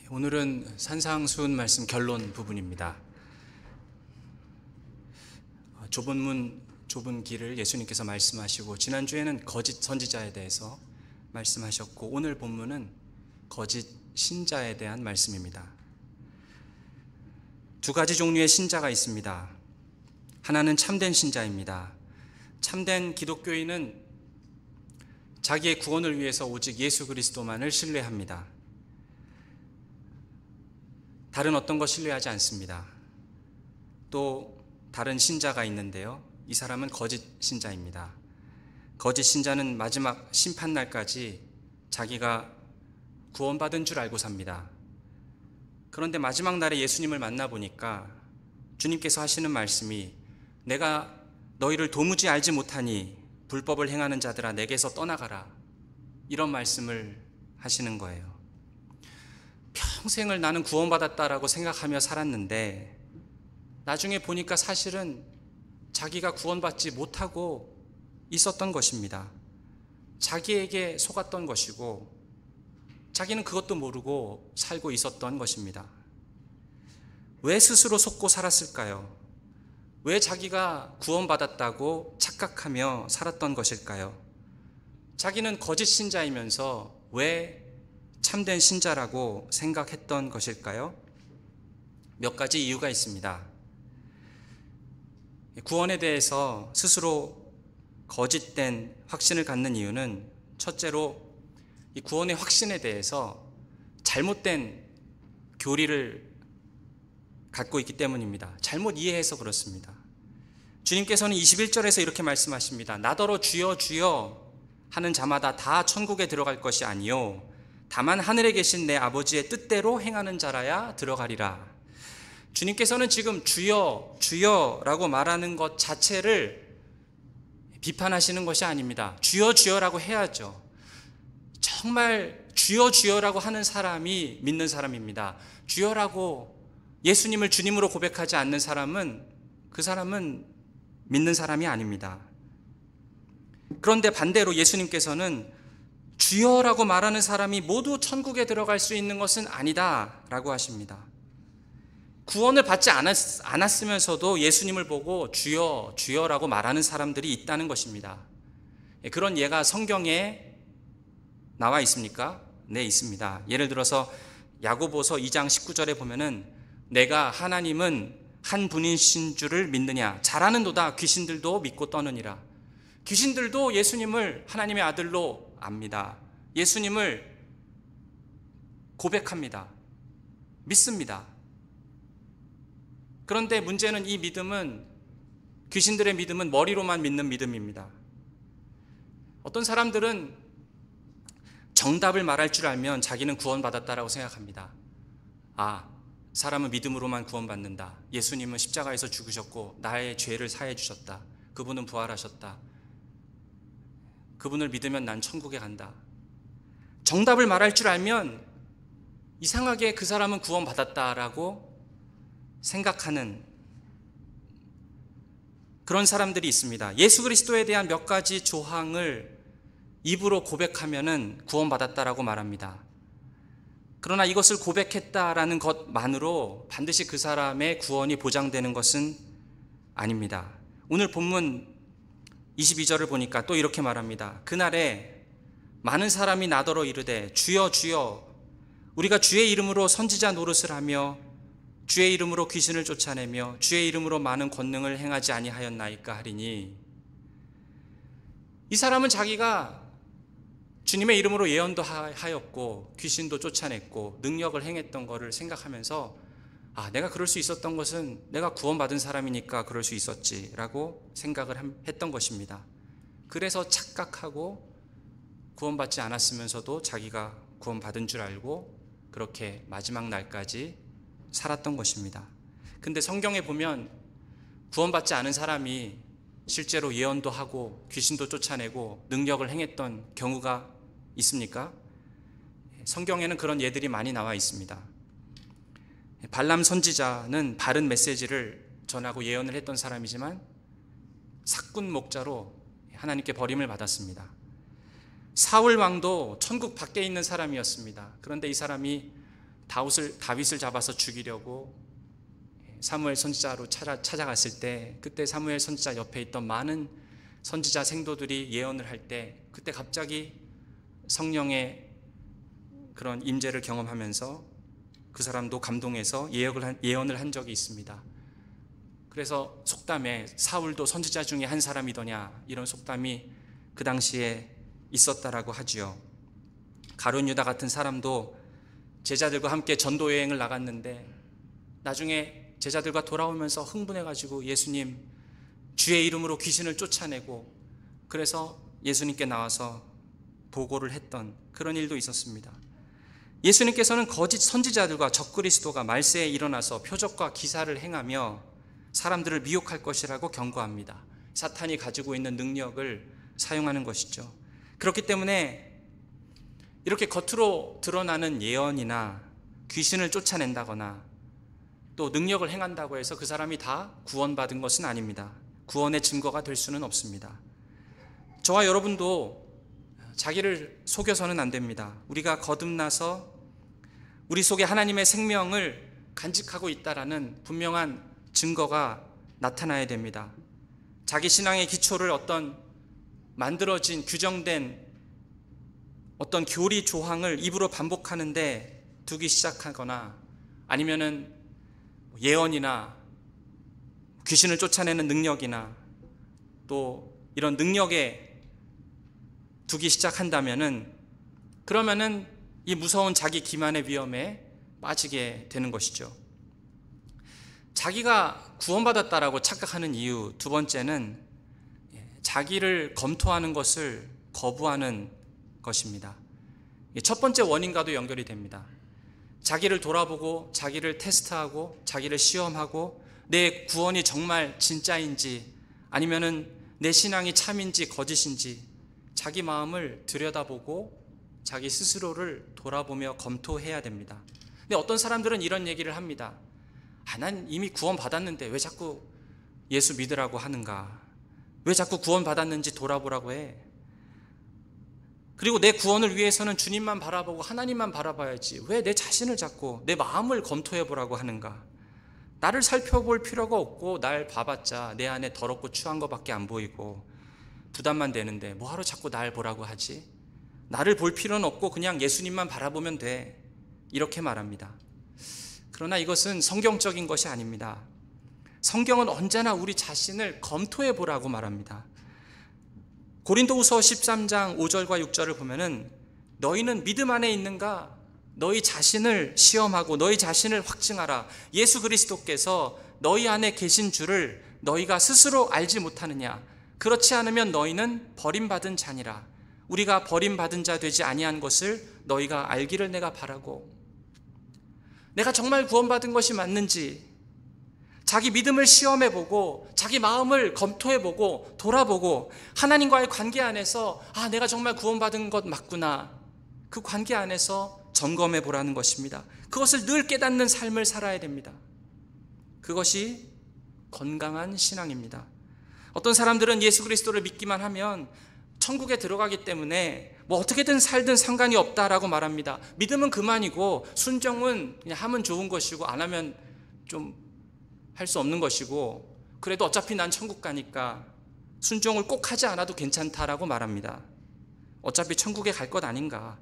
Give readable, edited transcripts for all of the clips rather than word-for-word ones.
오늘은 산상수훈 말씀 결론 부분입니다. 좁은 문, 좁은 길을 예수님께서 말씀하시고, 지난주에는 거짓 선지자에 대해서 말씀하셨고, 오늘 본문은 거짓 신자에 대한 말씀입니다. 두 가지 종류의 신자가 있습니다. 하나는 참된 신자입니다. 참된 기독교인은 자기의 구원을 위해서 오직 예수 그리스도만을 신뢰합니다. 다른 어떤 것 신뢰하지 않습니다. 또 다른 신자가 있는데요, 이 사람은 거짓 신자입니다. 거짓 신자는 마지막 심판날까지 자기가 구원받은 줄 알고 삽니다. 그런데 마지막 날에 예수님을 만나보니까 주님께서 하시는 말씀이, 내가 너희를 도무지 알지 못하니 불법을 행하는 자들아 내게서 떠나가라, 이런 말씀을 하시는 거예요. 평생을 나는 구원받았다라고 생각하며 살았는데 나중에 보니까 사실은 자기가 구원받지 못하고 있었던 것입니다. 자기에게 속았던 것이고 자기는 그것도 모르고 살고 있었던 것입니다. 왜 스스로 속고 살았을까요? 왜 자기가 구원받았다고 착각하며 살았던 것일까요? 자기는 거짓 신자이면서 왜 참된 신자라고 생각했던 것일까요? 몇 가지 이유가 있습니다. 구원에 대해서 스스로 거짓된 확신을 갖는 이유는, 첫째로 이 구원의 확신에 대해서 잘못된 교리를 갖고 있기 때문입니다. 잘못 이해해서 그렇습니다. 주님께서는 21절에서 이렇게 말씀하십니다. 나더러 주여 주여 하는 자마다 다 천국에 들어갈 것이 아니요 다만 하늘에 계신 내 아버지의 뜻대로 행하는 자라야 들어가리라. 주님께서는 지금 주여 주여라고 말하는 것 자체를 비판하시는 것이 아닙니다. 주여 주여라고 해야죠. 정말 주여 주여라고 하는 사람이 믿는 사람입니다. 주여라고 예수님을 주님으로 고백하지 않는 사람은, 그 사람은 믿는 사람이 아닙니다. 그런데 반대로 예수님께서는 주여라고 말하는 사람이 모두 천국에 들어갈 수 있는 것은 아니다 라고 하십니다. 구원을 받지 않았으면서도 예수님을 보고 주여 주여라고 말하는 사람들이 있다는 것입니다. 그런 예가 성경에 나와 있습니까? 네, 있습니다. 예를 들어서 야고보서 2장 19절에 보면은, 내가 하나님은 한 분이신 줄을 믿느냐, 잘하는도다 귀신들도 믿고 떠느니라. 귀신들도 예수님을 하나님의 아들로 압니다. 예수님을 고백합니다. 믿습니다. 그런데 문제는 이 믿음은, 귀신들의 믿음은 머리로만 믿는 믿음입니다. 어떤 사람들은 정답을 말할 줄 알면 자기는 구원받았다라고 생각합니다. 아, 사람은 믿음으로만 구원받는다. 예수님은 십자가에서 죽으셨고 나의 죄를 사해 주셨다. 그분은 부활하셨다. 그분을 믿으면 난 천국에 간다. 정답을 말할 줄 알면 이상하게 그 사람은 구원받았다라고 생각하는 그런 사람들이 있습니다. 예수 그리스도에 대한 몇 가지 조항을 입으로 고백하면은 구원받았다라고 말합니다. 그러나 이것을 고백했다라는 것만으로 반드시 그 사람의 구원이 보장되는 것은 아닙니다. 오늘 본문 22절을 보니까 또 이렇게 말합니다. 그날에 많은 사람이 나더러 이르되 주여 주여 우리가 주의 이름으로 선지자 노릇을 하며 주의 이름으로 귀신을 쫓아내며 주의 이름으로 많은 권능을 행하지 아니하였나이까 하리니, 이 사람은 자기가 주님의 이름으로 예언도 하였고 귀신도 쫓아냈고 능력을 행했던 것을 생각하면서, 아, 내가 그럴 수 있었던 것은 내가 구원받은 사람이니까 그럴 수 있었지라고 생각을 했던 것입니다. 그래서 착각하고 구원받지 않았으면서도 자기가 구원받은 줄 알고 그렇게 마지막 날까지 살았던 것입니다. 근데 성경에 보면 구원받지 않은 사람이 실제로 예언도 하고 귀신도 쫓아내고 능력을 행했던 경우가 있습니까? 성경에는 그런 예들이 많이 나와 있습니다. 발람 선지자는 바른 메시지를 전하고 예언을 했던 사람이지만 사꾼 목자로 하나님께 버림을 받았습니다. 사울 왕도 천국 밖에 있는 사람이었습니다. 그런데 이 사람이 다윗을 잡아서 죽이려고 사무엘 선지자로 찾아갔을 때, 그때 사무엘 선지자 옆에 있던 많은 선지자 생도들이 예언을 할 때, 그때 갑자기 성령의 그런 임재를 경험하면서 그 사람도 감동해서 예언을 한 적이 있습니다. 그래서 속담에 사울도 선지자 중에 한 사람이더냐, 이런 속담이 그 당시에 있었다라고 하지요. 가룟 유다 같은 사람도 제자들과 함께 전도 여행을 나갔는데 나중에 제자들과 돌아오면서 흥분해가지고 예수님, 주의 이름으로 귀신을 쫓아내고, 그래서 예수님께 나와서 보고를 했던 그런 일도 있었습니다. 예수님께서는 거짓 선지자들과 적그리스도가 말세에 일어나서 표적과 기사를 행하며 사람들을 미혹할 것이라고 경고합니다. 사탄이 가지고 있는 능력을 사용하는 것이죠. 그렇기 때문에 이렇게 겉으로 드러나는 예언이나 귀신을 쫓아낸다거나 또 능력을 행한다고 해서 그 사람이 다 구원받은 것은 아닙니다. 구원의 증거가 될 수는 없습니다. 저와 여러분도 자기를 속여서는 안 됩니다. 우리가 거듭나서 우리 속에 하나님의 생명을 간직하고 있다라는 분명한 증거가 나타나야 됩니다. 자기 신앙의 기초를 어떤 만들어진 규정된 어떤 교리 조항을 입으로 반복하는데 두기 시작하거나, 아니면은 예언이나 귀신을 쫓아내는 능력이나 또 이런 능력에 두기 시작한다면은, 그러면은 이 무서운 자기 기만의 위험에 빠지게 되는 것이죠. 자기가 구원받았다라고 착각하는 이유 두 번째는 자기를 검토하는 것을 거부하는 것입니다. 첫 번째 원인과도 연결이 됩니다. 자기를 돌아보고 자기를 테스트하고 자기를 시험하고 내 구원이 정말 진짜인지 아니면은 내 신앙이 참인지 거짓인지 자기 마음을 들여다보고 자기 스스로를 돌아보며 검토해야 됩니다. 근데 어떤 사람들은 이런 얘기를 합니다. 난 이미 구원 받았는데 왜 자꾸 예수 믿으라고 하는가? 왜 자꾸 구원 받았는지 돌아보라고 해? 그리고 내 구원을 위해서는 주님만 바라보고 하나님만 바라봐야지 왜 내 자신을 자꾸 내 마음을 검토해 보라고 하는가? 나를 살펴볼 필요가 없고 날 봐봤자 내 안에 더럽고 추한 것밖에 안 보이고 부담만 되는데 뭐하러 자꾸 날 보라고 하지? 나를 볼 필요는 없고 그냥 예수님만 바라보면 돼, 이렇게 말합니다. 그러나 이것은 성경적인 것이 아닙니다. 성경은 언제나 우리 자신을 검토해 보라고 말합니다. 고린도후서 13장 5절과 6절을 보면은 너희는 믿음 안에 있는가? 너희 자신을 시험하고 너희 자신을 확증하라. 예수 그리스도께서 너희 안에 계신 줄을 너희가 스스로 알지 못하느냐? 그렇지 않으면 너희는 버림받은 자니라. 우리가 버림받은 자 되지 아니한 것을 너희가 알기를 내가 바라고, 내가 정말 구원받은 것이 맞는지 자기 믿음을 시험해보고 자기 마음을 검토해보고 돌아보고 하나님과의 관계 안에서 내가 정말 구원받은 것 맞구나, 그 관계 안에서 점검해보라는 것입니다. 그것을 늘 깨닫는 삶을 살아야 됩니다. 그것이 건강한 신앙입니다. 어떤 사람들은 예수 그리스도를 믿기만 하면 천국에 들어가기 때문에 뭐 어떻게든 살든 상관이 없다라고 말합니다. 믿음은 그만이고 순종은 그냥 하면 좋은 것이고 안 하면 좀 할 수 없는 것이고, 그래도 어차피 난 천국 가니까 순종을 꼭 하지 않아도 괜찮다라고 말합니다. 어차피 천국에 갈 것 아닌가,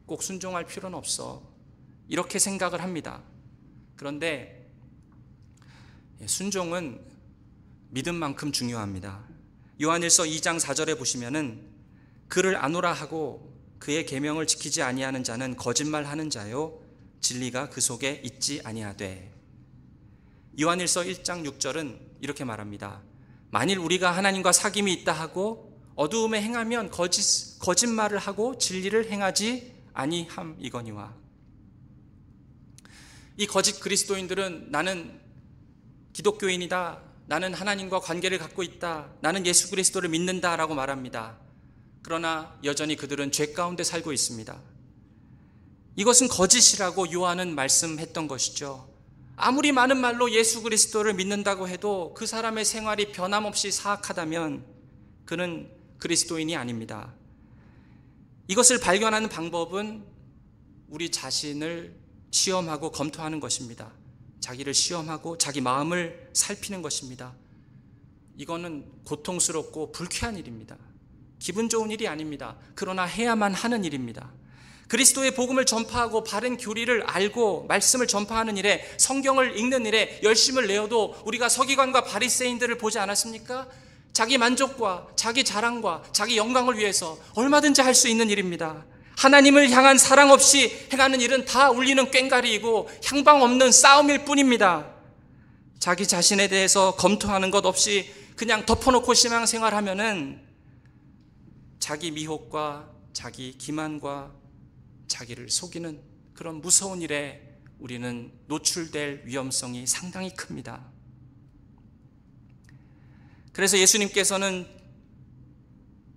꼭 순종할 필요는 없어, 이렇게 생각을 합니다. 그런데 순종은 믿음만큼 중요합니다. 요한일서 2장 4절에 보시면은 그를 아노라 하고 그의 계명을 지키지 아니하는 자는 거짓말하는 자요 진리가 그 속에 있지 아니하되. 요한일서 1장 6절은 이렇게 말합니다. 만일 우리가 하나님과 사귐이 있다 하고 어두움에 행하면 거짓말을 하고 진리를 행하지 아니함이거니와. 이 거짓 그리스도인들은 나는 기독교인이다, 나는 하나님과 관계를 갖고 있다, 나는 예수 그리스도를 믿는다라고 말합니다. 그러나 여전히 그들은 죄 가운데 살고 있습니다. 이것은 거짓이라고 요한은 말씀했던 것이죠. 아무리 많은 말로 예수 그리스도를 믿는다고 해도 그 사람의 생활이 변함없이 사악하다면 그는 그리스도인이 아닙니다. 이것을 발견하는 방법은 우리 자신을 시험하고 검토하는 것입니다. 자기를 시험하고 자기 마음을 살피는 것입니다. 이거는 고통스럽고 불쾌한 일입니다. 기분 좋은 일이 아닙니다. 그러나 해야만 하는 일입니다. 그리스도의 복음을 전파하고 바른 교리를 알고 말씀을 전파하는 일에, 성경을 읽는 일에 열심을 내어도 우리가 서기관과 바리새인들을 보지 않았습니까? 자기 만족과 자기 자랑과 자기 영광을 위해서 얼마든지 할 수 있는 일입니다. 하나님을 향한 사랑 없이 행하는 일은 다 울리는 꽹과리이고 향방 없는 싸움일 뿐입니다. 자기 자신에 대해서 검토하는 것 없이 그냥 덮어놓고 신앙생활하면은 자기 미혹과 자기 기만과 자기를 속이는 그런 무서운 일에 우리는 노출될 위험성이 상당히 큽니다. 그래서 예수님께서는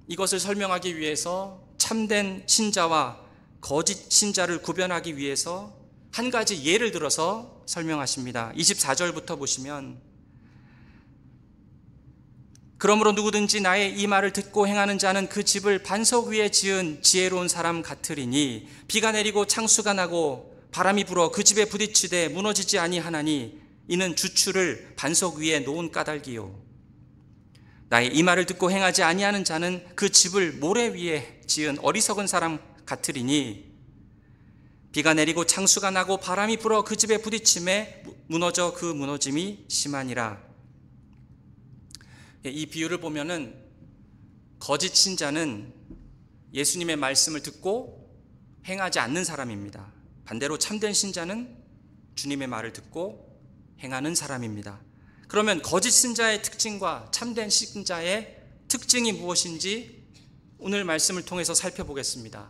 이것을 설명하기 위해서 참된 신자와 거짓 신자를 구별하기 위해서 한 가지 예를 들어서 설명하십니다. 24절부터 보시면, 그러므로 누구든지 나의 이 말을 듣고 행하는 자는 그 집을 반석 위에 지은 지혜로운 사람 같으리니 비가 내리고 창수가 나고 바람이 불어 그 집에 부딪히되 무너지지 아니하나니 이는 주추를 반석 위에 놓은 까닭이요. 나의 이 말을 듣고 행하지 아니하는 자는 그 집을 모래 위에 지은 어리석은 사람 같으리니 비가 내리고 창수가 나고 바람이 불어 그 집에 부딪힘에 무너져 그 무너짐이 심하니라. 이 비유를 보면은 거짓 신자는 예수님의 말씀을 듣고 행하지 않는 사람입니다. 반대로 참된 신자는 주님의 말을 듣고 행하는 사람입니다. 그러면 거짓 신자의 특징과 참된 신자의 특징이 무엇인지 오늘 말씀을 통해서 살펴보겠습니다.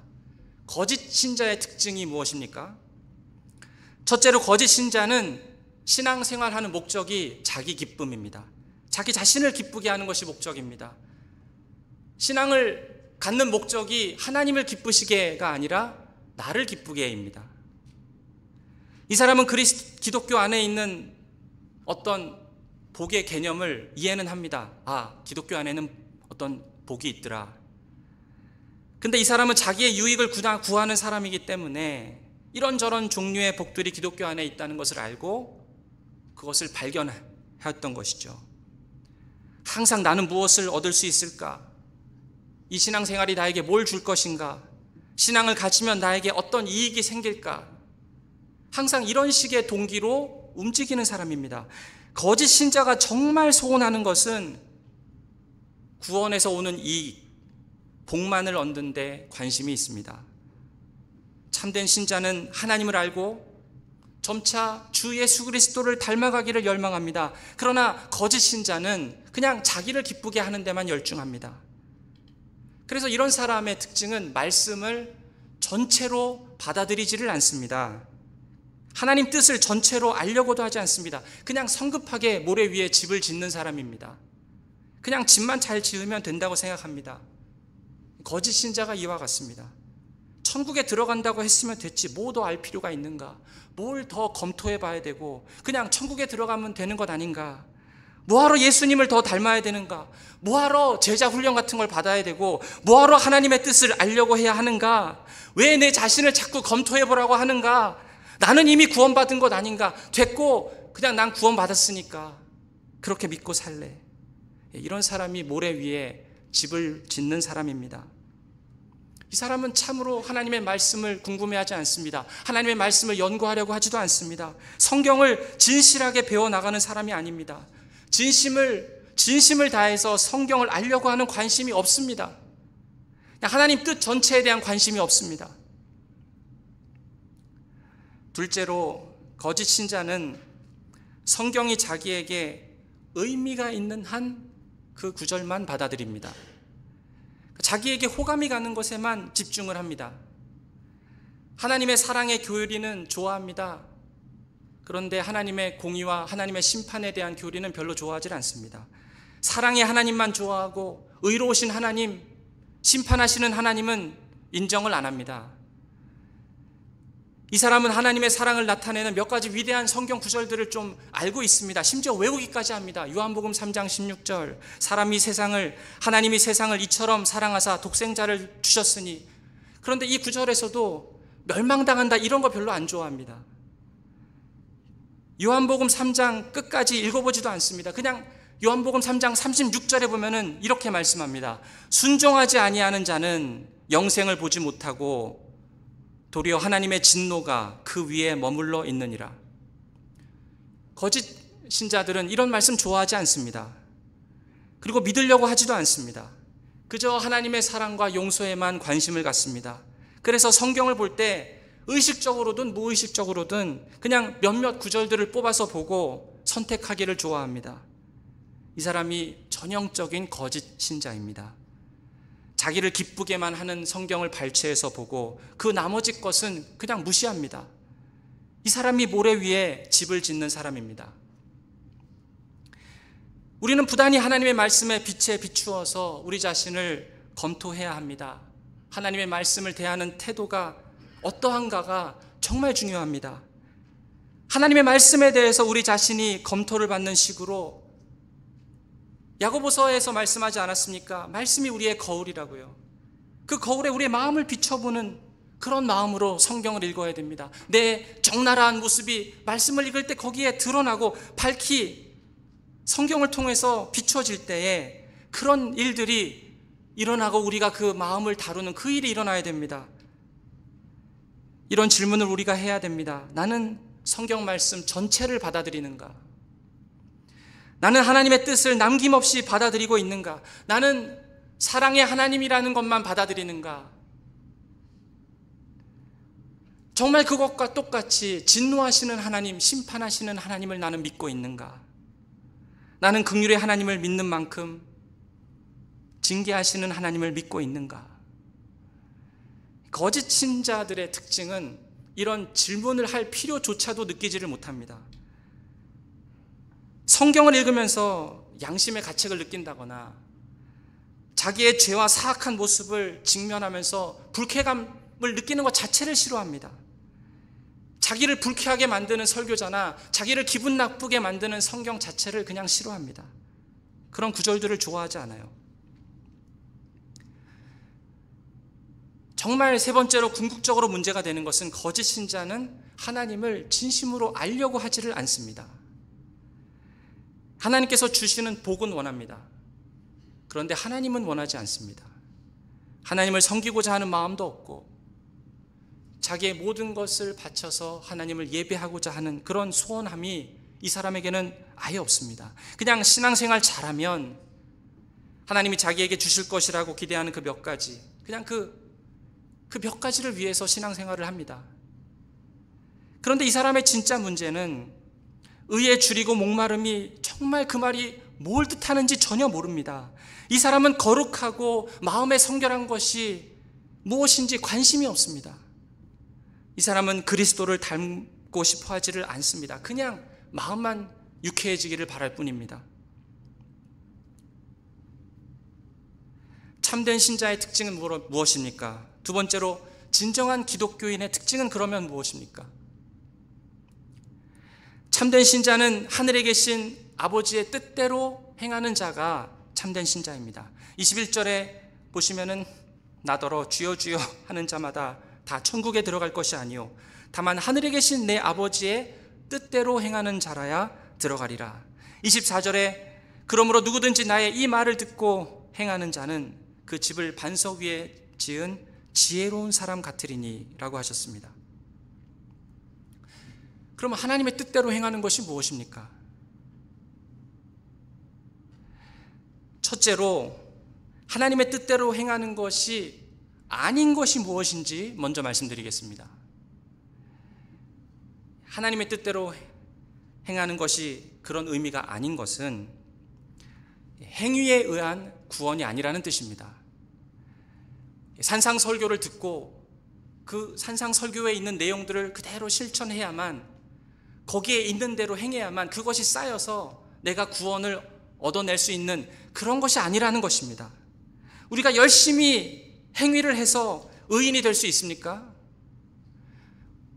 거짓 신자의 특징이 무엇입니까? 첫째로 거짓 신자는 신앙생활하는 목적이 자기 기쁨입니다. 자기 자신을 기쁘게 하는 것이 목적입니다. 신앙을 갖는 목적이 하나님을 기쁘시게가 아니라 나를 기쁘게입니다. 이 사람은 기독교 안에 있는 어떤 복의 개념을 이해는 합니다. 기독교 안에는 어떤 복이 있더라. 근데 이 사람은 자기의 유익을 구하는 사람이기 때문에 이런저런 종류의 복들이 기독교 안에 있다는 것을 알고 그것을 발견했던 것이죠. 항상 나는 무엇을 얻을 수 있을까? 이 신앙생활이 나에게 뭘 줄 것인가? 신앙을 가지면 나에게 어떤 이익이 생길까? 항상 이런 식의 동기로 움직이는 사람입니다. 거짓 신자가 정말 소원하는 것은 구원에서 오는 이익, 복만을 얻는 데 관심이 있습니다. 참된 신자는 하나님을 알고 점차 주 예수 그리스도를 닮아가기를 열망합니다. 그러나 거짓 신자는 그냥 자기를 기쁘게 하는 데만 열중합니다. 그래서 이런 사람의 특징은 말씀을 전체로 받아들이지를 않습니다. 하나님 뜻을 전체로 알려고도 하지 않습니다. 그냥 성급하게 모래 위에 집을 짓는 사람입니다. 그냥 집만 잘 지으면 된다고 생각합니다. 거짓 신자가 이와 같습니다. 천국에 들어간다고 했으면 됐지, 뭐 더 알 필요가 있는가? 뭘 더 검토해 봐야 되고, 그냥 천국에 들어가면 되는 것 아닌가? 뭐하러 예수님을 더 닮아야 되는가? 뭐하러 제자 훈련 같은 걸 받아야 되고, 뭐하러 하나님의 뜻을 알려고 해야 하는가? 왜 내 자신을 자꾸 검토해 보라고 하는가? 나는 이미 구원받은 것 아닌가? 됐고 그냥 난 구원받았으니까 그렇게 믿고 살래. 이런 사람이 모래 위에 집을 짓는 사람입니다. 이 사람은 참으로 하나님의 말씀을 궁금해하지 않습니다. 하나님의 말씀을 연구하려고 하지도 않습니다. 성경을 진실하게 배워나가는 사람이 아닙니다. 진심을 다해서 성경을 알려고 하는 관심이 없습니다. 하나님 뜻 전체에 대한 관심이 없습니다. 둘째로 거짓 신자는 성경이 자기에게 의미가 있는 한 그 구절만 받아들입니다. 자기에게 호감이 가는 것에만 집중을 합니다. 하나님의 사랑의 교리는 좋아합니다. 그런데 하나님의 공의와 하나님의 심판에 대한 교리는 별로 좋아하지 않습니다. 사랑의 하나님만 좋아하고 의로우신 하나님, 심판하시는 하나님은 인정을 안 합니다. 이 사람은 하나님의 사랑을 나타내는 몇 가지 위대한 성경 구절들을 좀 알고 있습니다. 심지어 외우기까지 합니다. 요한복음 3장 16절, 하나님이 세상을 이처럼 사랑하사 독생자를 주셨으니. 그런데 이 구절에서도 멸망당한다 이런 거 별로 안 좋아합니다. 요한복음 3장 끝까지 읽어보지도 않습니다. 그냥 요한복음 3장 36절에 보면은 이렇게 말씀합니다. 순종하지 아니하는 자는 영생을 보지 못하고 도리어 하나님의 진노가 그 위에 머물러 있느니라. 거짓 신자들은 이런 말씀 좋아하지 않습니다. 그리고 믿으려고 하지도 않습니다. 그저 하나님의 사랑과 용서에만 관심을 갖습니다. 그래서 성경을 볼 때 의식적으로든 무의식적으로든 그냥 몇몇 구절들을 뽑아서 보고 선택하기를 좋아합니다. 이 사람이 전형적인 거짓 신자입니다. 자기를 기쁘게만 하는 성경을 발췌해서 보고 그 나머지 것은 그냥 무시합니다. 이 사람이 모래 위에 집을 짓는 사람입니다. 우리는 부단히 하나님의 말씀에 빛에 비추어서 우리 자신을 검토해야 합니다. 하나님의 말씀을 대하는 태도가 어떠한가가 정말 중요합니다. 하나님의 말씀에 대해서 우리 자신이 검토를 받는 식으로 야고보서에서 말씀하지 않았습니까? 말씀이 우리의 거울이라고요. 그 거울에 우리의 마음을 비춰보는 그런 마음으로 성경을 읽어야 됩니다. 내 적나라한 모습이 말씀을 읽을 때 거기에 드러나고 밝히 성경을 통해서 비춰질 때에 그런 일들이 일어나고 우리가 그 마음을 다루는 그 일이 일어나야 됩니다. 이런 질문을 우리가 해야 됩니다. 나는 성경 말씀 전체를 받아들이는가? 나는 하나님의 뜻을 남김없이 받아들이고 있는가? 나는 사랑의 하나님이라는 것만 받아들이는가? 정말 그것과 똑같이 진노하시는 하나님, 심판하시는 하나님을 나는 믿고 있는가? 나는 긍휼의 하나님을 믿는 만큼 징계하시는 하나님을 믿고 있는가? 거짓 신자들의 특징은 이런 질문을 할 필요조차도 느끼지를 못합니다. 성경을 읽으면서 양심의 가책을 느낀다거나 자기의 죄와 사악한 모습을 직면하면서 불쾌감을 느끼는 것 자체를 싫어합니다. 자기를 불쾌하게 만드는 설교자나 자기를 기분 나쁘게 만드는 성경 자체를 그냥 싫어합니다. 그런 구절들을 좋아하지 않아요. 정말 세 번째로 궁극적으로 문제가 되는 것은 거짓 신자는 하나님을 진심으로 알려고 하지를 않습니다. 하나님께서 주시는 복은 원합니다. 그런데 하나님은 원하지 않습니다. 하나님을 섬기고자 하는 마음도 없고 자기의 모든 것을 바쳐서 하나님을 예배하고자 하는 그런 소원함이 이 사람에게는 아예 없습니다. 그냥 신앙생활 잘하면 하나님이 자기에게 주실 것이라고 기대하는 그 몇 가지, 그냥 그 몇 가지를 위해서 신앙생활을 합니다. 그런데 이 사람의 진짜 문제는 의에 줄이고 목마름이 정말 그 말이 뭘 뜻하는지 전혀 모릅니다. 이 사람은 거룩하고 마음에 성결한 것이 무엇인지 관심이 없습니다. 이 사람은 그리스도를 닮고 싶어 하지를 않습니다. 그냥 마음만 유쾌해지기를 바랄 뿐입니다. 참된 신자의 특징은 무엇입니까? 두 번째로 진정한 기독교인의 특징은 그러면 무엇입니까? 참된 신자는 하늘에 계신 아버지의 뜻대로 행하는 자가 참된 신자입니다. 21절에 보시면은 나더러 주여 주여 하는 자마다 다 천국에 들어갈 것이 아니요 다만 하늘에 계신 내 아버지의 뜻대로 행하는 자라야 들어가리라. 24절에 그러므로 누구든지 나의 이 말을 듣고 행하는 자는 그 집을 반석 위에 지은 지혜로운 사람 같으리니 라고 하셨습니다. 그럼 하나님의 뜻대로 행하는 것이 무엇입니까? 첫째로 하나님의 뜻대로 행하는 것이 아닌 것이 무엇인지 먼저 말씀드리겠습니다. 하나님의 뜻대로 행하는 것이 그런 의미가 아닌 것은 행위에 의한 구원이 아니라는 뜻입니다. 산상설교를 듣고 그 산상설교에 있는 내용들을 그대로 실천해야만, 거기에 있는 대로 행해야만 그것이 쌓여서 내가 구원을 얻어낼 수 있는 그런 것이 아니라는 것입니다. 우리가 열심히 행위를 해서 의인이 될 수 있습니까?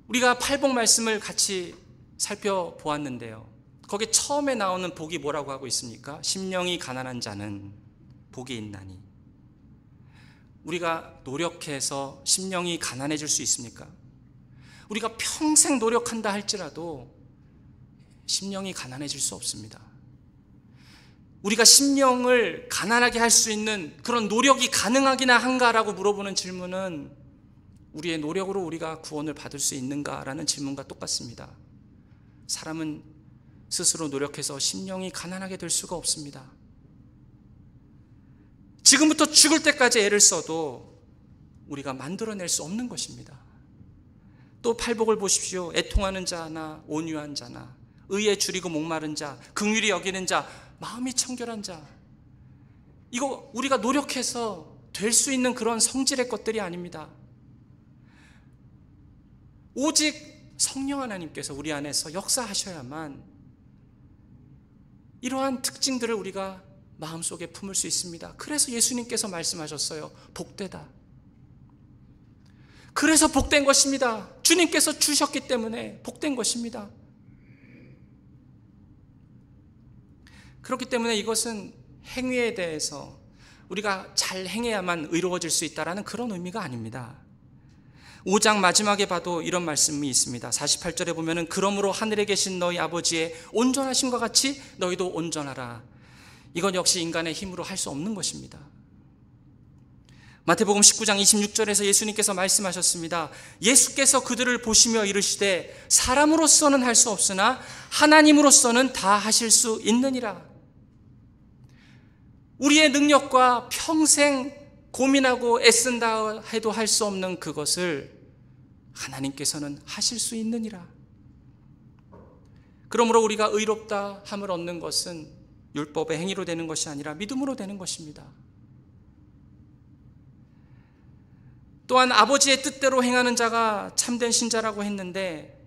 우리가 팔복 말씀을 같이 살펴보았는데요, 거기 처음에 나오는 복이 뭐라고 하고 있습니까? 심령이 가난한 자는 복이 있나니. 우리가 노력해서 심령이 가난해질 수 있습니까? 우리가 평생 노력한다 할지라도 심령이 가난해질 수 없습니다. 우리가 심령을 가난하게 할 수 있는 그런 노력이 가능하기나 한가라고 물어보는 질문은 우리의 노력으로 우리가 구원을 받을 수 있는가라는 질문과 똑같습니다. 사람은 스스로 노력해서 심령이 가난하게 될 수가 없습니다. 지금부터 죽을 때까지 애를 써도 우리가 만들어낼 수 없는 것입니다. 또 팔복을 보십시오. 애통하는 자나 온유한 자나 의에 줄이고 목마른 자, 긍휼히 여기는 자, 마음이 청결한 자, 이거 우리가 노력해서 될 수 있는 그런 성질의 것들이 아닙니다. 오직 성령 하나님께서 우리 안에서 역사하셔야만 이러한 특징들을 우리가 마음속에 품을 수 있습니다. 그래서 예수님께서 말씀하셨어요. 복되다. 그래서 복된 것입니다. 주님께서 주셨기 때문에 복된 것입니다. 그렇기 때문에 이것은 행위에 대해서 우리가 잘 행해야만 의로워질 수 있다는 그런 의미가 아닙니다. 5장 마지막에 봐도 이런 말씀이 있습니다. 48절에 보면은 그러므로 하늘에 계신 너희 아버지의 온전하심과 같이 너희도 온전하라. 이건 역시 인간의 힘으로 할 수 없는 것입니다. 마태복음 19장 26절에서 예수님께서 말씀하셨습니다. 예수께서 그들을 보시며 이르시되 사람으로서는 할 수 없으나 하나님으로서는 다 하실 수 있느니라. 우리의 능력과 평생 고민하고 애쓴다 해도 할 수 없는 그것을 하나님께서는 하실 수 있느니라. 그러므로 우리가 의롭다 함을 얻는 것은 율법의 행위로 되는 것이 아니라 믿음으로 되는 것입니다. 또한 아버지의 뜻대로 행하는 자가 참된 신자라고 했는데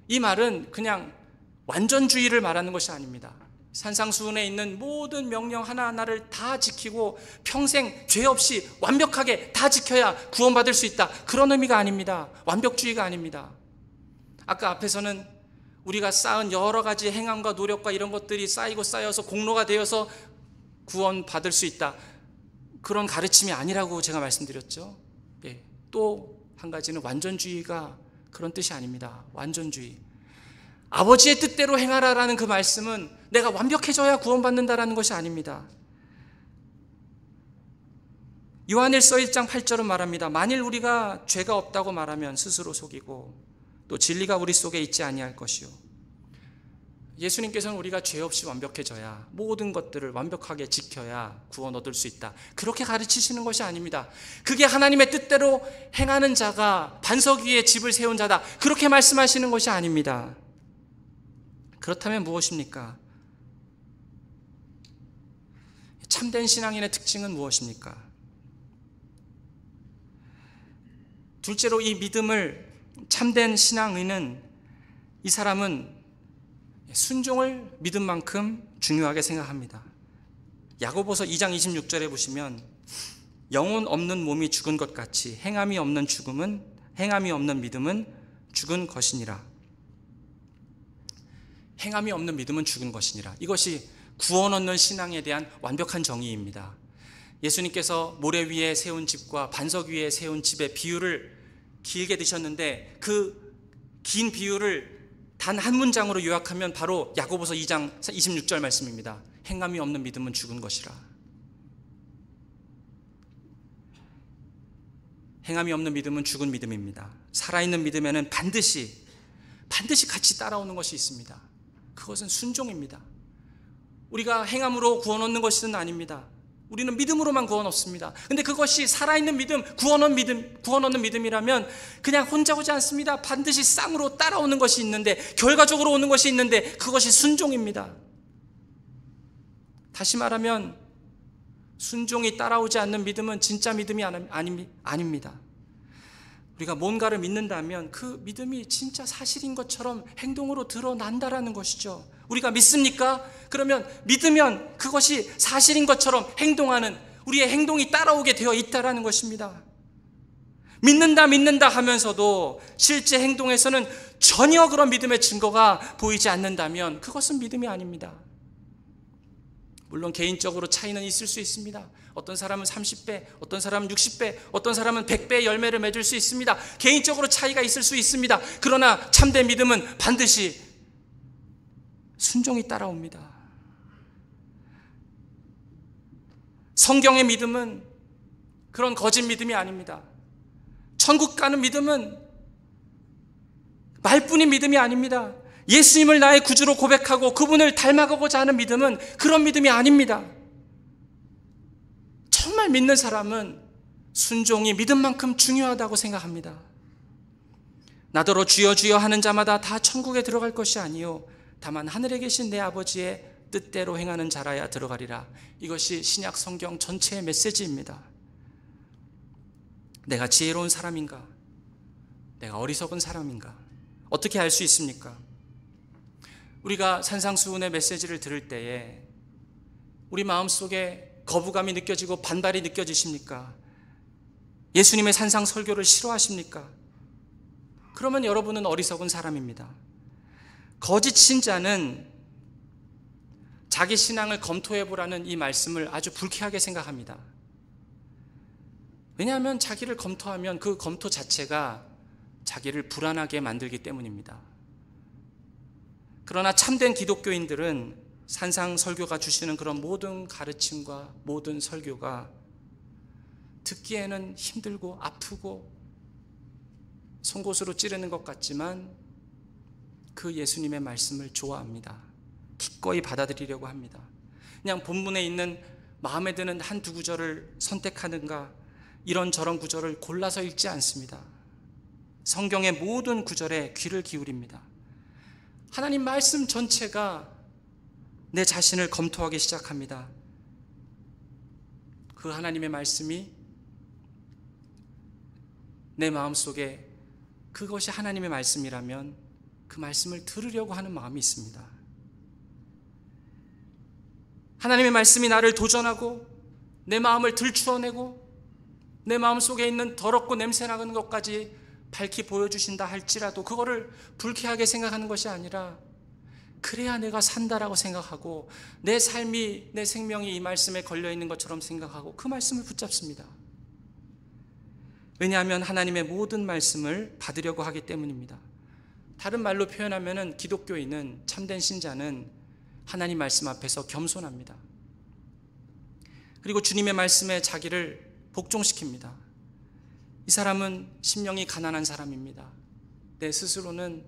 이 말은 그냥 완전주의를 말하는 것이 아닙니다. 산상수훈에 있는 모든 명령 하나하나를 다 지키고 평생 죄 없이 완벽하게 다 지켜야 구원받을 수 있다, 그런 의미가 아닙니다. 완벽주의가 아닙니다. 아까 앞에서는 우리가 쌓은 여러 가지 행함과 노력과 이런 것들이 쌓이고 쌓여서 공로가 되어서 구원받을 수 있다, 그런 가르침이 아니라고 제가 말씀드렸죠. 예. 또 한 가지는 완전주의가 그런 뜻이 아닙니다. 완전주의, 아버지의 뜻대로 행하라라는 그 말씀은 내가 완벽해져야 구원받는다라는 것이 아닙니다. 요한일서 1장 8절은 말합니다. 만일 우리가 죄가 없다고 말하면 스스로 속이고 또 진리가 우리 속에 있지 아니할 것이요. 예수님께서는 우리가 죄 없이 완벽해져야, 모든 것들을 완벽하게 지켜야 구원 얻을 수 있다, 그렇게 가르치시는 것이 아닙니다. 그게 하나님의 뜻대로 행하는 자가 반석 위에 집을 세운 자다, 그렇게 말씀하시는 것이 아닙니다. 그렇다면 무엇입니까? 참된 신앙인의 특징은 무엇입니까? 둘째로 이 믿음을, 참된 신앙인은, 이 사람은 순종을 믿음만큼 중요하게 생각합니다. 야고보서 2장 26절에 보시면 영혼 없는 몸이 죽은 것 같이 행함이 없는 믿음은 죽은 것이니라. 행함이 없는 믿음은 죽은 것이니라. 이것이 구원 얻는 신앙에 대한 완벽한 정의입니다. 예수님께서 모래 위에 세운 집과 반석 위에 세운 집의 비유를 길게 드셨는데 그 긴 비유를 단 한 문장으로 요약하면 바로 야고보서 2장 26절 말씀입니다. 행함이 없는 믿음은 죽은 것이라. 행함이 없는 믿음은 죽은 믿음입니다. 살아있는 믿음에는 반드시 같이 따라오는 것이 있습니다. 그것은 순종입니다. 우리가 행함으로 구원 얻는 것은 아닙니다. 우리는 믿음으로만 구원 얻습니다. 근데 그것이 살아있는 믿음, 구원 얻는 믿음이라면 그냥 혼자 오지 않습니다. 반드시 쌍으로 따라오는 것이 있는데, 결과적으로 오는 것이 있는데, 그것이 순종입니다. 다시 말하면 순종이 따라오지 않는 믿음은 진짜 믿음이 아닙니다. 우리가 뭔가를 믿는다면 그 믿음이 진짜 사실인 것처럼 행동으로 드러난다라는 것이죠. 우리가 믿습니까? 그러면 믿으면 그것이 사실인 것처럼 행동하는, 우리의 행동이 따라오게 되어 있다라는 것입니다. 믿는다 하면서도 실제 행동에서는 전혀 그런 믿음의 증거가 보이지 않는다면 그것은 믿음이 아닙니다. 물론 개인적으로 차이는 있을 수 있습니다. 어떤 사람은 30배, 어떤 사람은 60배, 어떤 사람은 100배의 열매를 맺을 수 있습니다. 개인적으로 차이가 있을 수 있습니다. 그러나 참된 믿음은 반드시 순종이 따라옵니다. 성경의 믿음은 그런 거짓 믿음이 아닙니다. 천국 가는 믿음은 말뿐인 믿음이 아닙니다. 예수님을 나의 구주로 고백하고 그분을 닮아가고자 하는 믿음은 그런 믿음이 아닙니다. 정말 믿는 사람은 순종이 믿음만큼 중요하다고 생각합니다. 나더러 주여 주여 하는 자마다 다 천국에 들어갈 것이 아니요 다만 하늘에 계신 내 아버지의 뜻대로 행하는 자라야 들어가리라. 이것이 신약 성경 전체의 메시지입니다. 내가 지혜로운 사람인가? 내가 어리석은 사람인가? 어떻게 알 수 있습니까? 우리가 산상수훈의 메시지를 들을 때에 우리 마음속에 거부감이 느껴지고 반발이 느껴지십니까? 예수님의 산상 설교를 싫어하십니까? 그러면 여러분은 어리석은 사람입니다. 거짓 신자는 자기 신앙을 검토해보라는 이 말씀을 아주 불쾌하게 생각합니다. 왜냐하면 자기를 검토하면 그 검토 자체가 자기를 불안하게 만들기 때문입니다. 그러나 참된 기독교인들은 산상 설교가 주시는 그런 모든 가르침과 모든 설교가 듣기에는 힘들고 아프고 송곳으로 찌르는 것 같지만 그 예수님의 말씀을 좋아합니다. 기꺼이 받아들이려고 합니다. 그냥 본문에 있는 마음에 드는 한두 구절을 선택하는가 이런저런 구절을 골라서 읽지 않습니다. 성경의 모든 구절에 귀를 기울입니다. 하나님 말씀 전체가 내 자신을 검토하기 시작합니다. 그 하나님의 말씀이 내 마음속에 그것이 하나님의 말씀이라면 그 말씀을 들으려고 하는 마음이 있습니다. 하나님의 말씀이 나를 도전하고 내 마음을 들추어내고 내 마음속에 있는 더럽고 냄새나는 것까지 밝히 보여주신다 할지라도 그거를 불쾌하게 생각하는 것이 아니라 그래야 내가 산다라고 생각하고 내 삶이 내 생명이 이 말씀에 걸려있는 것처럼 생각하고 그 말씀을 붙잡습니다. 왜냐하면 하나님의 모든 말씀을 받으려고 하기 때문입니다. 다른 말로 표현하면 기독교인은 참된 신자는 하나님 말씀 앞에서 겸손합니다. 그리고 주님의 말씀에 자기를 복종시킵니다. 이 사람은 심령이 가난한 사람입니다. 내 스스로는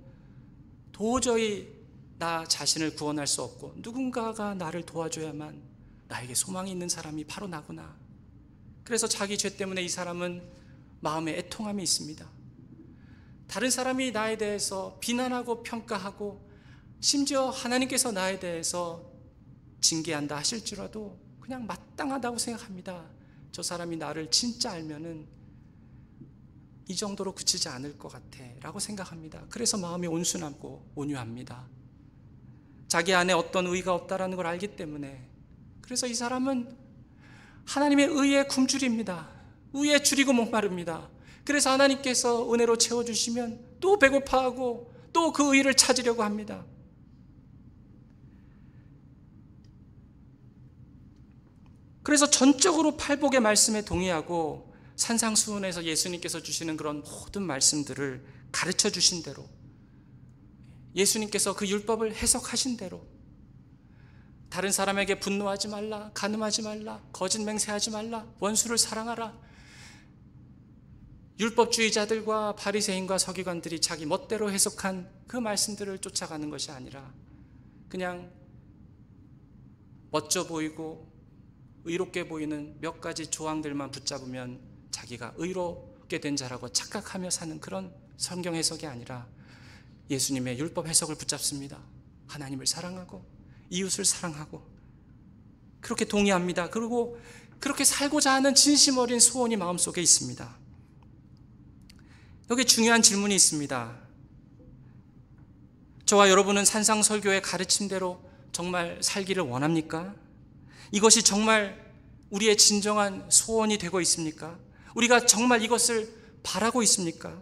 도저히 나 자신을 구원할 수 없고 누군가가 나를 도와줘야만 나에게 소망이 있는 사람이 바로 나구나. 그래서 자기 죄 때문에 이 사람은 마음에 애통함이 있습니다. 다른 사람이 나에 대해서 비난하고 평가하고 심지어 하나님께서 나에 대해서 징계한다 하실지라도 그냥 마땅하다고 생각합니다. 저 사람이 나를 진짜 알면은 이 정도로 그치지 않을 것 같아 라고 생각합니다. 그래서 마음이 온순하고 온유합니다. 자기 안에 어떤 의가 없다라는 걸 알기 때문에. 그래서 이 사람은 하나님의 의에 굶주립니다. 의에 줄이고 목마릅니다. 그래서 하나님께서 은혜로 채워주시면 또 배고파하고 또 그 의를 찾으려고 합니다. 그래서 전적으로 팔복의 말씀에 동의하고 산상수훈에서 예수님께서 주시는 그런 모든 말씀들을 가르쳐 주신 대로 예수님께서 그 율법을 해석하신 대로 다른 사람에게 분노하지 말라, 간음하지 말라, 거짓 맹세하지 말라, 원수를 사랑하라. 율법주의자들과 바리새인과 서기관들이 자기 멋대로 해석한 그 말씀들을 쫓아가는 것이 아니라 그냥 멋져 보이고 의롭게 보이는 몇 가지 조항들만 붙잡으면 자기가 의롭게 된 자라고 착각하며 사는 그런 성경 해석이 아니라 예수님의 율법 해석을 붙잡습니다. 하나님을 사랑하고 이웃을 사랑하고 그렇게 동의합니다. 그리고 그렇게 살고자 하는 진심 어린 소원이 마음속에 있습니다. 여기 중요한 질문이 있습니다. 저와 여러분은 산상설교의 가르침대로 정말 살기를 원합니까? 이것이 정말 우리의 진정한 소원이 되고 있습니까? 우리가 정말 이것을 바라고 있습니까?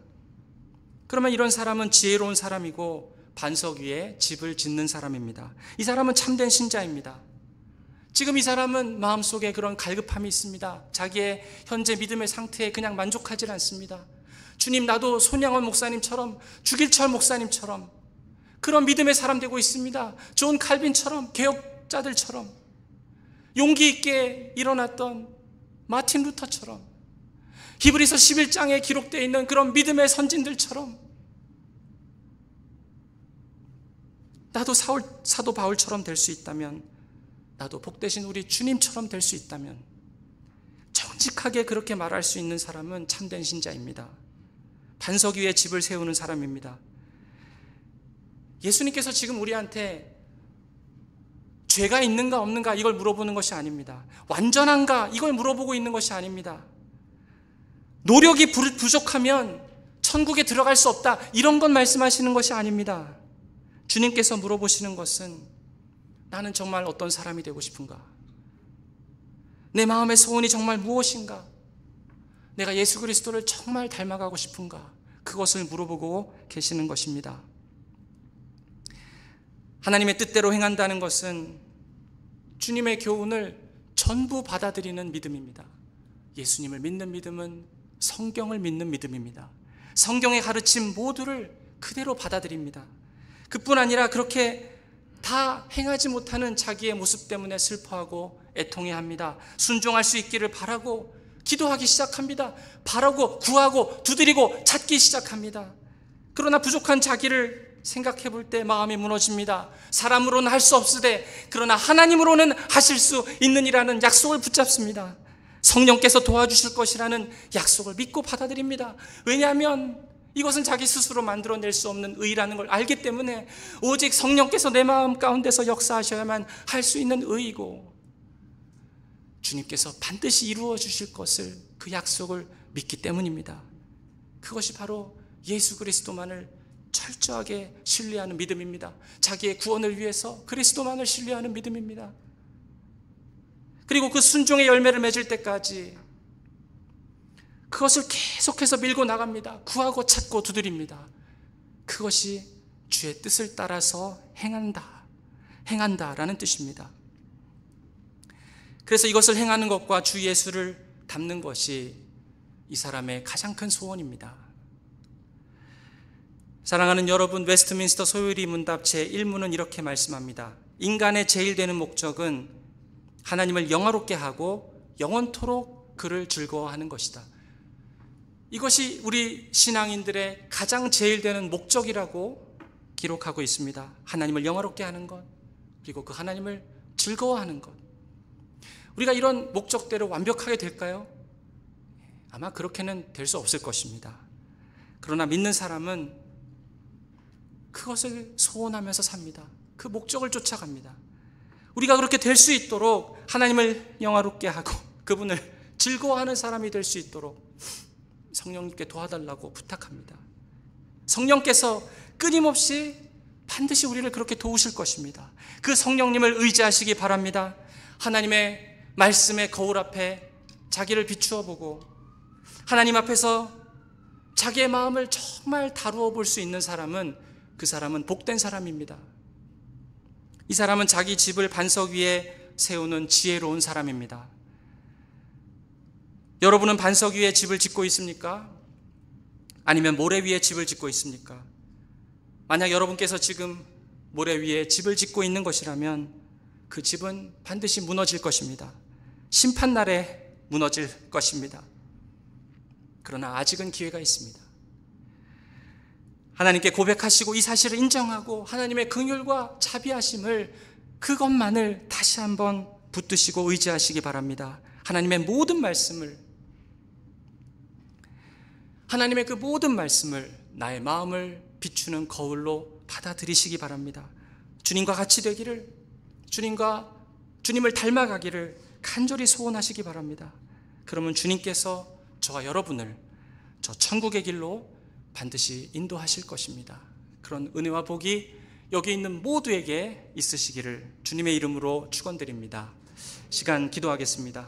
그러면 이런 사람은 지혜로운 사람이고 반석 위에 집을 짓는 사람입니다. 이 사람은 참된 신자입니다. 지금 이 사람은 마음속에 그런 갈급함이 있습니다. 자기의 현재 믿음의 상태에 그냥 만족하지 않습니다. 주님, 나도 손양원 목사님처럼, 주길철 목사님처럼 그런 믿음의 사람 되고 있습니다. 존 칼빈처럼, 개혁자들처럼, 용기 있게 일어났던 마틴 루터처럼, 히브리서 11장에 기록되어 있는 그런 믿음의 선진들처럼, 나도 사도 바울처럼 될 수 있다면, 나도 복되신 우리 주님처럼 될 수 있다면, 정직하게 그렇게 말할 수 있는 사람은 참된 신자입니다. 반석 위에 집을 세우는 사람입니다. 예수님께서 지금 우리한테 죄가 있는가 없는가 이걸 물어보는 것이 아닙니다. 완전한가 이걸 물어보고 있는 것이 아닙니다. 노력이 부족하면 천국에 들어갈 수 없다 이런 건 말씀하시는 것이 아닙니다. 주님께서 물어보시는 것은 나는 정말 어떤 사람이 되고 싶은가? 내 마음의 소원이 정말 무엇인가? 내가 예수 그리스도를 정말 닮아가고 싶은가? 그것을 물어보고 계시는 것입니다. 하나님의 뜻대로 행한다는 것은 주님의 교훈을 전부 받아들이는 믿음입니다. 예수님을 믿는 믿음은 성경을 믿는 믿음입니다. 성경의 가르침 모두를 그대로 받아들입니다. 그뿐 아니라 그렇게 다 행하지 못하는 자기의 모습 때문에 슬퍼하고 애통해합니다. 순종할 수 있기를 바라고 기도하기 시작합니다. 바라고 구하고 두드리고 찾기 시작합니다. 그러나 부족한 자기를 생각해 볼 때 마음이 무너집니다. 사람으로는 할 수 없으되 그러나 하나님으로는 하실 수 있느니라는 약속을 붙잡습니다. 성령께서 도와주실 것이라는 약속을 믿고 받아들입니다. 왜냐하면 이것은 자기 스스로 만들어낼 수 없는 의라는 걸 알기 때문에 오직 성령께서 내 마음 가운데서 역사하셔야만 할 수 있는 의이고 주님께서 반드시 이루어 주실 것을 그 약속을 믿기 때문입니다. 그것이 바로 예수 그리스도만을 철저하게 신뢰하는 믿음입니다. 자기의 구원을 위해서 그리스도만을 신뢰하는 믿음입니다. 그리고 그 순종의 열매를 맺을 때까지 그것을 계속해서 밀고 나갑니다. 구하고 찾고 두드립니다. 그것이 주의 뜻을 따라서 행한다라는 뜻입니다. 그래서 이것을 행하는 것과 주 예수를 닮는 것이 이 사람의 가장 큰 소원입니다. 사랑하는 여러분, 웨스트민스터 소요리 문답 제1문은 이렇게 말씀합니다. 인간의 제일 되는 목적은 하나님을 영화롭게 하고 영원토록 그를 즐거워하는 것이다. 이것이 우리 신앙인들의 가장 제일 되는 목적이라고 기록하고 있습니다. 하나님을 영화롭게 하는 것, 그리고 그 하나님을 즐거워하는 것. 우리가 이런 목적대로 완벽하게 될까요? 아마 그렇게는 될 수 없을 것입니다. 그러나 믿는 사람은 그것을 소원하면서 삽니다. 그 목적을 쫓아갑니다. 우리가 그렇게 될 수 있도록 하나님을 영화롭게 하고 그분을 즐거워하는 사람이 될 수 있도록 성령님께 도와달라고 부탁합니다. 성령께서 끊임없이 반드시 우리를 그렇게 도우실 것입니다. 그 성령님을 의지하시기 바랍니다. 하나님의 말씀의 거울 앞에 자기를 비추어 보고 하나님 앞에서 자기의 마음을 정말 다루어 볼 수 있는 사람은 그 사람은 복된 사람입니다. 이 사람은 자기 집을 반석 위에 세우는 지혜로운 사람입니다. 여러분은 반석 위에 집을 짓고 있습니까? 아니면 모래 위에 집을 짓고 있습니까? 만약 여러분께서 지금 모래 위에 집을 짓고 있는 것이라면 그 집은 반드시 무너질 것입니다. 심판날에 무너질 것입니다. 그러나 아직은 기회가 있습니다. 하나님께 고백하시고 이 사실을 인정하고 하나님의 긍휼과 자비하심을 그것만을 다시 한번 붙드시고 의지하시기 바랍니다. 하나님의 모든 말씀을, 하나님의 그 모든 말씀을 나의 마음을 비추는 거울로 받아들이시기 바랍니다. 주님과 같이 되기를, 주님을 닮아가기를 간절히 소원하시기 바랍니다. 그러면 주님께서 저와 여러분을 저 천국의 길로 반드시 인도하실 것입니다. 그런 은혜와 복이 여기 있는 모두에게 있으시기를 주님의 이름으로 축원드립니다. 시간 기도하겠습니다.